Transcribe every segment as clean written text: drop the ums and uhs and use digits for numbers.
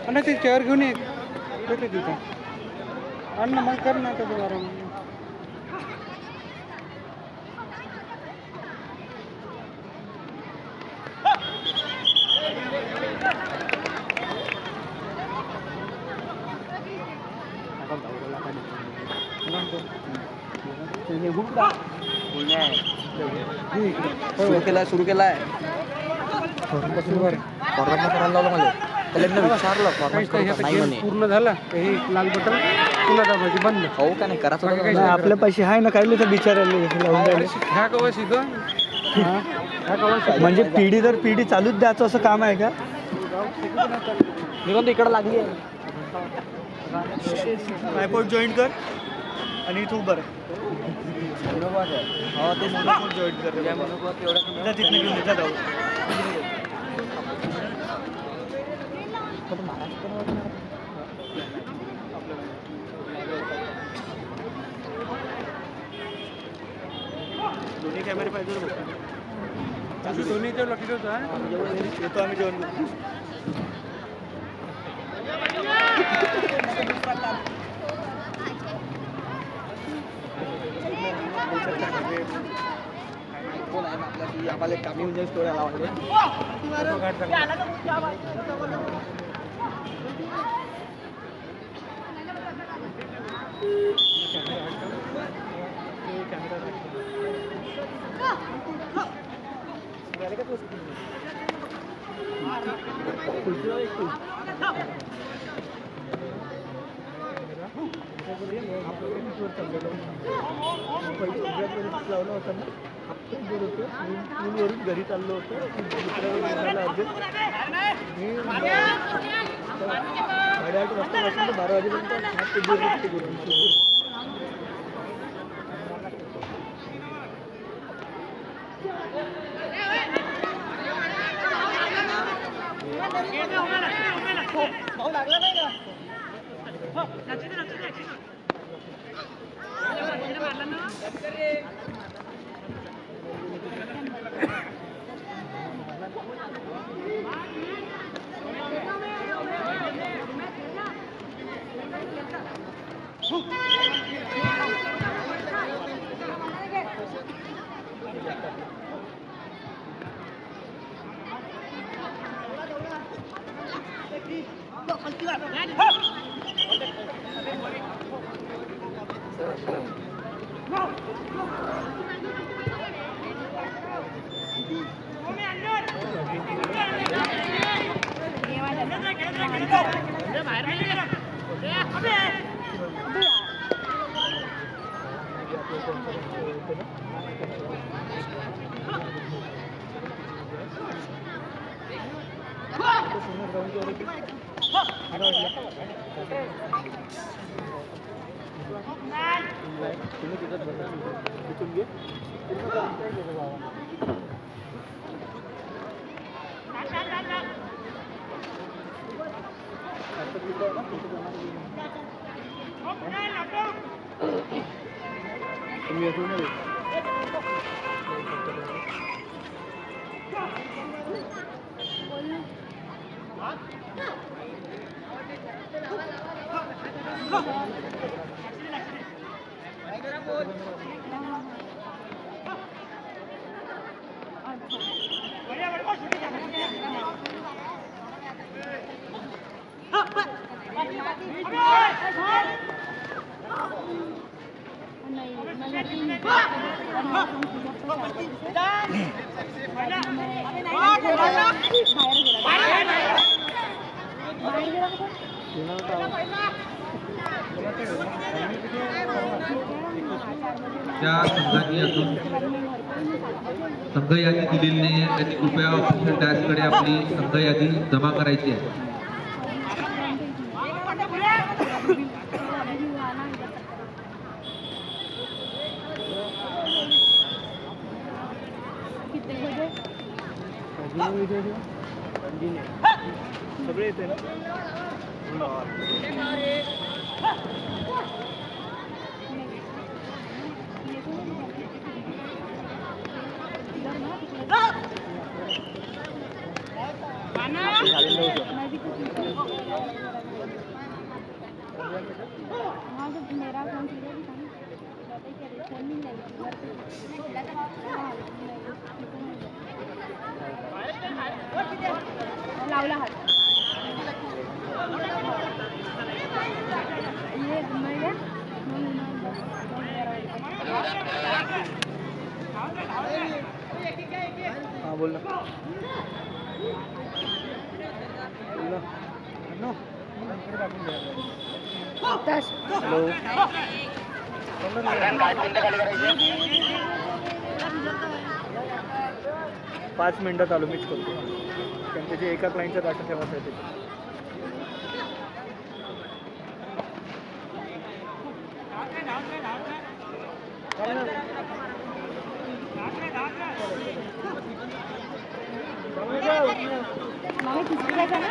आणि ते चेअर घेऊन ये कुठे तिथं अन्न मग कर ना त्याचं बरं सुरू केलाय फॉरवर्ड करायला लावलं मला त्याला विचारलं फॉरवर्ड नाही म्हणे पूर्ण झालं हे लाल बटन पुन्हा दाबायची बंद हो का नाही करायचं काही आपल्या पैसे आहे ना काही तर बिचारायला ह्या कवच इथं ह्या कवच म्हणजे पिढी दर पिढी चालूच द्यायचं असं काम आहे का मी म्हणतो इकडं लागली आहे ट्रायपॉड जॉईन कर आणि इथं उभं राहा. हो ते जॉईन कर जा तिथनं घेऊन ये, जा जाऊ. दोन्ही कॅमेरे पाहिजे दोन्हीच्या लकी होतं येतो आम्ही जेवण करतो. आम्हाला कामी म्हणजे स्टोऱ्या लावायला लावलं होतं ना पूलवरून घरी चाललो होतो साडेआठ वाजता 12 वाजेपर्यंत लागला नाही का त्या संघाची अजून संघ यादी दिलेली नाही आहे त्यांनी कृपया ऑफिशियल डॅशकडे आपली संघ यादी जमा करायची आहे. सगळे येते ना Mana? मेरा फोन सीरियल था फोन नहीं लगा लावला हात ये म्हणजे हां बोल ना तस हॅलो 5 मिनिटात आलो मीच करतो कारण त्याचे एका क्लायंटचा डाटा ठेवायचा आहे त्याच्यात. मला किती जायचं ना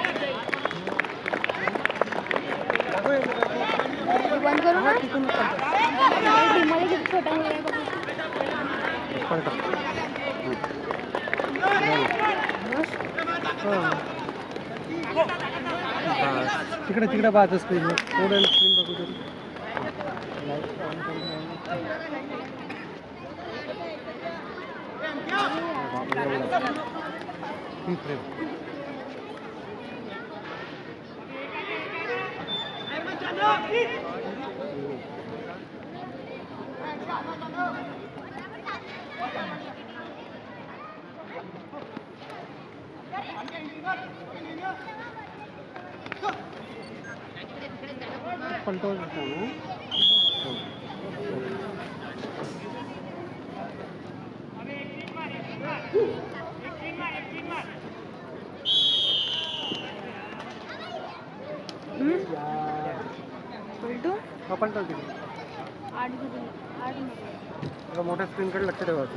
बंद करू ना मला किती छोटा मुलगा आहे तिकडे तिकडे पाहत स्क्रीन थोडं स्क्रीन बघू तरी कंट्रोल उलटू आपण तर तिकडे 8 मोठ्या स्क्रीनकडे लक्ष ठेवायचं